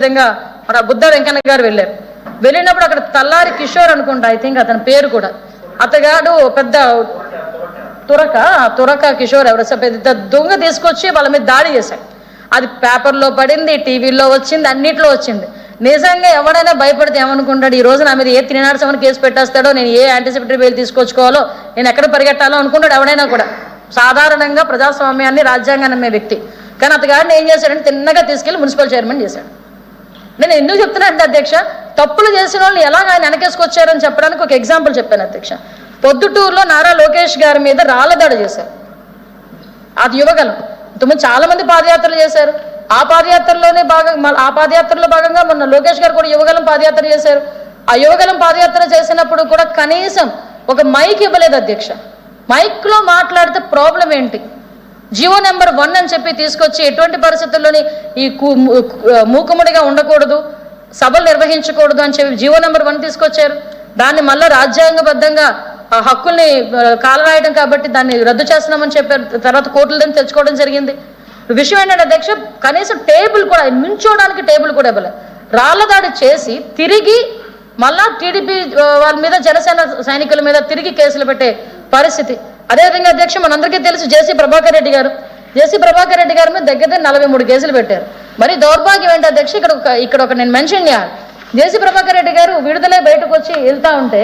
విధంగా మన బుద్ధ వెంకన్న గారు వెళ్ళారు. వెళ్ళినప్పుడు అక్కడ తల్లారి కిషోర్ అనుకుంటా, ఐ థింక్ అతని పేరు కూడా, అతగాడు పెద్ద తురక కిషోర్ ఎవరు పెద్ద దొంగ తీసుకొచ్చి వాళ్ళ మీద దాడి చేశాడు. అది పేపర్లో పడింది, టీవీలో వచ్చింది, అన్నిట్లో వచ్చింది. నిజంగా ఎవడైనా భయపడితే ఏమనుకుంటాడు, ఈ రోజు నా మీద ఏ త్రినారసమని కేసు పెట్టేస్తాడో, నేను ఏ యాంటిసిపేటరీ బెయిల్ తీసుకొచ్చుకోవాలో, నేను ఎక్కడ పరిగెట్టాలో అనుకుంటాడు ఎవడైనా కూడా. సాధారణంగా ప్రజాస్వామ్యాన్ని రాజ్యాంగాన్ని నమ్మే వ్యక్తి. కానీ అతగాడిని ఏం చేశాడంటే తిన్నగా తీసుకెళ్లి మున్సిపల్ చైర్మన్ చేశాడు. నేను ఎందుకు చెప్తున్నానంటే అధ్యక్ష, తప్పులు చేసిన వాళ్ళని ఎలాగ ఆయన వెనకేసుకొచ్చారని చెప్పడానికి ఒక ఎగ్జాంపుల్ చెప్పాను అధ్యక్ష. పొద్దుటూరులో నారా లోకేష్ గారి మీద రాళ్లదాడి చేశారు. అది యువగలం. ఇంతకుముందు చాలా మంది పాదయాత్రలు చేశారు. ఆ పాదయాత్రలో భాగంగా మొన్న లోకేష్ గారు కూడా యువగలం పాదయాత్ర చేశారు. ఆ యువగలం పాదయాత్ర చేసినప్పుడు కూడా కనీసం ఒక మైక్ ఇవ్వలేదు అధ్యక్ష. మైక్లో మాట్లాడితే ప్రాబ్లం ఏంటి? జీవో నెంబర్ 1 అని చెప్పి తీసుకొచ్చి ఎటువంటి పరిస్థితుల్లోని ఈ మూకుముడిగా ఉండకూడదు, సభలు నిర్వహించకూడదు అని చెప్పి జీవో నెంబర్ 1 తీసుకొచ్చారు. దాన్ని మళ్ళీ రాజ్యాంగబద్ధంగా హక్కుల్ని కాలరాయడం కాబట్టి దాన్ని రద్దు చేస్తున్నామని చెప్పారు. తర్వాత కోర్టులను తెచ్చుకోవడం జరిగింది. విషయం ఏంటంటే అధ్యక్ష, కనీసం టేబుల్ కూడా, నుంచోడానికి టేబుల్ కూడా ఇవ్వలేదు. రాళ్లదాడి చేసి తిరిగి మళ్ళా టీడీపీ వాళ్ళ మీద, జనసేన సైనికుల మీద తిరిగి కేసులు పెట్టే పరిస్థితి. అదేవిధంగా అధ్యక్ష, మనందరికీ తెలుసు జేసీ ప్రభాకర్ రెడ్డి గారి మీద దగ్గర 43 కేసులు పెట్టారు. మరి దౌర్భాగ్యం ఏంటి అధ్యక్ష, ఇక్కడ ఒక నేను మెన్షన్ చేయాలి. జేసీ ప్రభాకర్ రెడ్డి గారు విడుదలై బయటకు వచ్చి వెళ్తా ఉంటే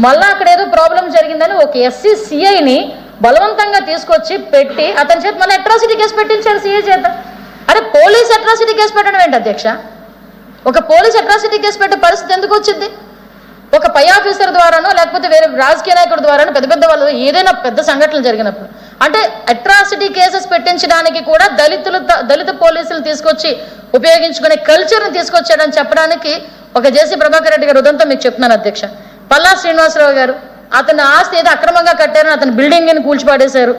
మళ్ళా అక్కడ ఏదో ప్రాబ్లం జరిగిందని ఒక ఎస్సీ సిఐని బలవంతంగా తీసుకొచ్చి పెట్టి అతని చేత మళ్ళీ అట్రాసిటీ కేసు పెట్టించారు సిఐ చేత. అరే పోలీస్ అట్రాసిటీ కేసు పెట్టడం ఏంటి అధ్యక్ష? ఒక పోలీస్ అట్రాసిటీ కేసు పెట్టే పరిస్థితి ఎందుకు వచ్చింది? ఒక పై ఆఫీసర్ ద్వారానో లేకపోతే వేరే రాజకీయ నాయకుడి ద్వారానో పెద్ద వాళ్ళు ఏదైనా పెద్ద సంఘటనలు జరిగినప్పుడు అంటే అట్రాసిటీ కేసెస్ పెట్టించడానికి కూడా దళిత పోలీసులు తీసుకొచ్చి ఉపయోగించుకునే కల్చర్ని తీసుకొచ్చాడని చెప్పడానికి ఒక జేసీ ప్రభాకర్ రెడ్డి గారు ఉదంతా మీకు చెప్తున్నాను అధ్యక్ష. పల్లా శ్రీనివాసరావు గారు అతని ఆస్తి ఏదో అక్రమంగా కట్టారని అతని బిల్డింగ్ని కూల్చిపాడేశారు.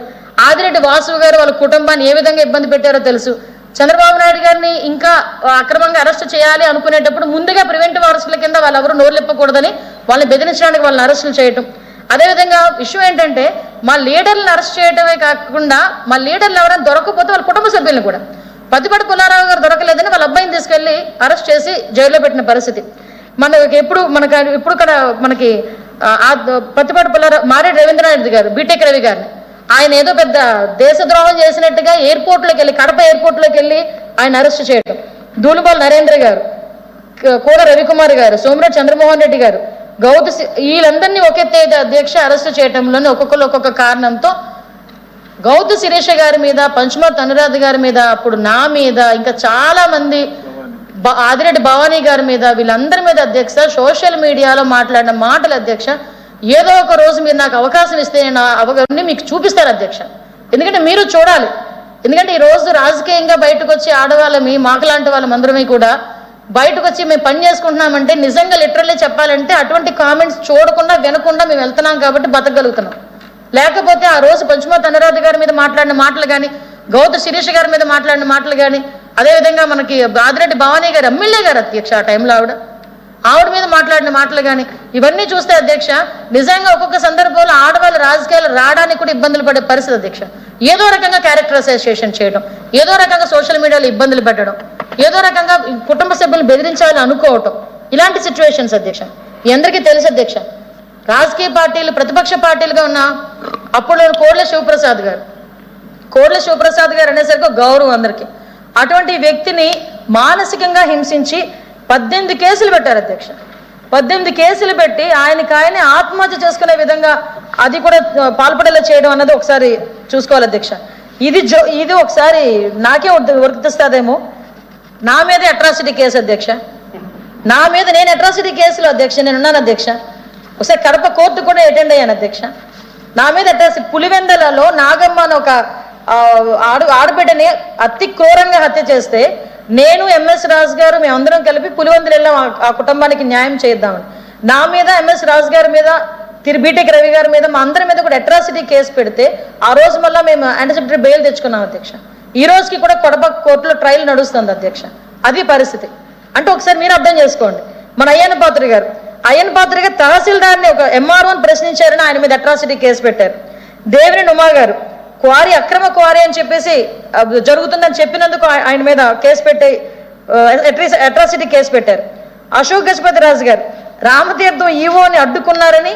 ఆదిరెడ్డి వాసు గారు వాళ్ళ కుటుంబాన్ని ఏ విధంగా ఇబ్బంది పెట్టారో తెలుసు. చంద్రబాబు నాయుడు గారిని ఇంకా అక్రమంగా అరెస్ట్ చేయాలి అనుకునేటప్పుడు ముందుగా ప్రివెంటివ్ అరెస్టుల కింద వాళ్ళెవరూ నోరులిప్పకూడదని వాళ్ళని బెదిరించడానికి వాళ్ళని అరెస్టులు చేయటం. అదేవిధంగా విషయం ఏంటంటే మా లీడర్లను అరెస్ట్ చేయడమే కాకుండా మా లీడర్లు ఎవరైనా దొరకకపోతే వాళ్ళ కుటుంబ సభ్యులను కూడా, పత్తిపాటి పుల్లారావు గారు దొరకలేదని వాళ్ళ అబ్బాయిని తీసుకెళ్లి అరెస్ట్ చేసి జైల్లో పెట్టిన పరిస్థితి. మనకి పత్తిపాటి పుల్లారావు, మారెడ్డి రవీంద్రనాథ్ గారు, బీటెక్ రవి గారిని ఆయన ఏదో పెద్ద దేశద్రోహం చేసినట్టుగా ఎయిర్పోర్ట్లోకి వెళ్ళి, కడప ఎయిర్పోర్ట్లోకి వెళ్ళి ఆయన అరెస్ట్ చేయడం. దూలుబాల్ నరేంద్ర గారు, కోడ రవికుమార్ గారు, సోమిరెడ్డి చంద్రమోహన్ రెడ్డి గారు, వీళ్ళందరినీ ఒకెత్తే అధ్యక్ష అరెస్ట్ చేయడంలోనే ఒక్కొక్కరు ఒక్కొక్క కారణంతో గౌతు శిరీష గారి మీద, పంచమర్తి అనురాధ గారి మీద, అప్పుడు నా మీద, ఇంకా చాలా మంది, ఆదిరెడ్డి భవానీ గారి మీద, వీళ్ళందరి మీద అధ్యక్ష సోషల్ మీడియాలో మాట్లాడిన మాటలు అధ్యక్ష, ఏదో ఒక రోజు మీరు నాకు అవకాశం ఇస్తే నేను అవగాహన మీకు చూపిస్తారు అధ్యక్ష. ఎందుకంటే మీరు చూడాలి. ఎందుకంటే ఈరోజు రాజకీయంగా బయటకు వచ్చి ఆడవాళ్ళమి, మాకలాంటి వాళ్ళమందరమే కూడా బయటకు వచ్చి మేము పని చేసుకుంటున్నామంటే నిజంగా లిటరల్లీ చెప్పాలంటే అటువంటి కామెంట్స్ చూడకుండా వినకుండా మేము వెళ్తున్నాం కాబట్టి బతకగలుగుతున్నాం. లేకపోతే ఆ రోజు పంచమర్తి అనురాధ గారి మీద మాట్లాడిన మాటలు కానీ, గౌతు శిరీష్ గారి మీద మాట్లాడిన మాటలు కానీ, అదేవిధంగా మనకి ఆదిరెడ్డి భవానీ గారు ఎమ్మెల్యే గారు అధ్యక్ష ఆ టైంలో ఆవిడ మీద మాట్లాడిన మాటలు కానీ, ఇవన్నీ చూస్తే అధ్యక్ష నిజంగా ఒక్కొక్క సందర్భంలో ఆడవాళ్ళు రాజకీయాలు రావడానికి కూడా ఇబ్బందులు పడే పరిస్థితి అధ్యక్ష. ఏదో రకంగా క్యారెక్టరైజేషన్ చేయడం, ఏదో రకంగా సోషల్ మీడియాలో ఇబ్బందులు పెట్టడం, ఏదో రకంగా కుటుంబ సభ్యులు బెదిరించాలని అనుకోవటం, ఇలాంటి సిచ్యువేషన్స్ అధ్యక్ష మీ అందరికీ తెలుసు అధ్యక్ష. రాజకీయ పార్టీలు ప్రతిపక్ష పార్టీలుగా ఉన్న అప్పుడు కోడ్ల శివప్రసాద్ గారు అనేసరికి గౌరవం అందరికీ. అటువంటి వ్యక్తిని మానసికంగా హింసించి 18 కేసులు పెట్టారు అధ్యక్ష. 18 కేసులు పెట్టి ఆయనని ఆత్మహత్య చేసుకునే విధంగా అది కూడా పాల్పడేలా చేయడం అన్నది ఒకసారి చూసుకోవాలి అధ్యక్ష. ఇది ఒకసారి నాకే వర్తిస్తుందేమో. నా మీదే అట్రాసిటీ కేసు అధ్యక్ష, నా మీద నేను అట్రాసిటీ కేసులో అధ్యక్ష నేనున్నాను అధ్యక్ష. ఒకసారి కడప కోర్టు కూడా అటెండ్ అయ్యాను అధ్యక్ష. నా మీద అట్రాసిటీ పులివెందలలో నాగమ్మ అని ఒక ఆడబిడ్డని అతి క్రూరంగా హత్య చేస్తే నేను ఎంఎస్ రాజు గారు మేమందరం కలిపి పులివెందులు వెళ్ళాం ఆ కుటుంబానికి న్యాయం చేద్దామని. నా మీద ఎంఎస్ రాజు గారి మీద, బీటెక్ రవి గారి మీద, మా అందరి మీద కూడా అట్రాసిటీ కేసు పెడితే ఆ రోజు మళ్ళీ మేము యాంటిసిపేటరీ బెయిల్ తెచ్చుకున్నాం అధ్యక్ష. ఈ రోజుకి కూడా కొడప కోర్టులో ట్రయల్ నడుస్తుంది అధ్యక్ష. అది పరిస్థితి. అంటే ఒకసారి మీరు అర్థం చేసుకోండి. మన అయ్యన్న పాత్ర గారు తహసీల్దార్ని ఒక ఎంఆర్ఓని ప్రశ్నించారని ఆయన మీద అట్రాసిటీ కేసు పెట్టారు. దేవిని ఉమా గారు క్వారీ అక్రమ క్వారీ అని చెప్పేసి జరుగుతుందని చెప్పినందుకు ఆయన మీద కేసు పెట్టి అట్రాసిటీ కేసు పెట్టారు. అశోక్ గజపతి రాజు గారు రామతీర్థం ఈవోని అడ్డుకున్నారని